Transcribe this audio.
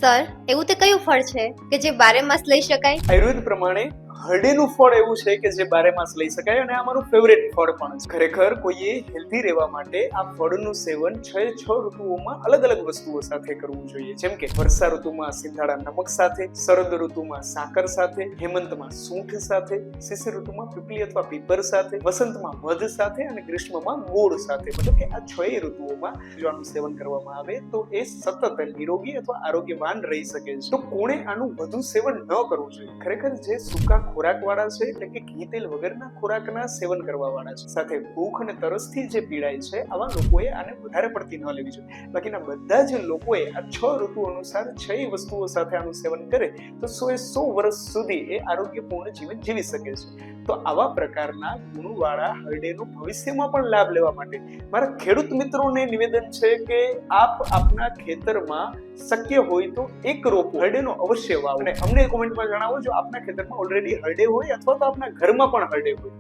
Sir, એવું તે કયું ફળ છે કે જે બારે માસ લઈ શકાય? આયુર્વેદ પ્રમાણે હરડેનું ફળ એવું છે કે જે બારે માસ લઈ શકાય અને આ મારું ફેવરેટ ફળ પણ છે. ખરેખર કોઈએ હેલ્ધી રહેવા માટે આ ફળનું સેવન 6 ઋતુઓમાં અલગ અલગ વસ્તુઓ સાથે કરવું જોઈએ. જેમ કે વર્ષા ઋતુમાં સિંધાડા નમક સાથે, શરદ ઋતુમાં સાકર સાથે, હેમંતમાં સૂંઠ સાથે, શિશિર ઋતુમાં પીપળી અથવા પીપર સાથે, વસંતમાં મધ સાથે અને ગ્રીષ્મમાં ગોળ સાથે. મતલબ કે આ 6 ઋતુઓમાં જો આનું સેવન કરવામાં આવે તો એ સતત નિરોગી અથવા આરોગ્યવાન રહી શકે છે. તો કોણે આનું વધુ સેવન ન કરવું જોઈએ? ખરેખર જે સૂકા ખોરાક વાળા છે, એટલે કે ઘી તેલ વગરના ખોરાકના સેવન કરવા વાળા છે, સાથે ભૂખ અને તરસથી જે પીડાય છે, આવા લોકોએ આને વધારે પડતી ન લેવી જોઈએ. બાકીના બધા જ લોકોએ આ 6 ઋતુ અનુસાર 6 વસ્તુઓ સાથે આનું સેવન કરે તો 100 વર્ષ સુધી એ આરોગ્યપૂર્ણ જીવન જીવી શકે છે. તો આવા પ્રકારના ગુણવાળા હરડેનો ભવિષ્યમાં પણ લાભ લેવા માટે મારા ખેડૂત મિત્રોને નિવેદન છે કે આપ આપના ખેતરમાં શક્ય હોય તો એક રોપ હરડેનો અવશ્ય વાવો અને અમને કોમેન્ટમાં જણાવો જો આપના ખેતરમાં ઓલરેડી હરડે હોય અથવા તો આપના ઘરમાં પણ હરડે હોય.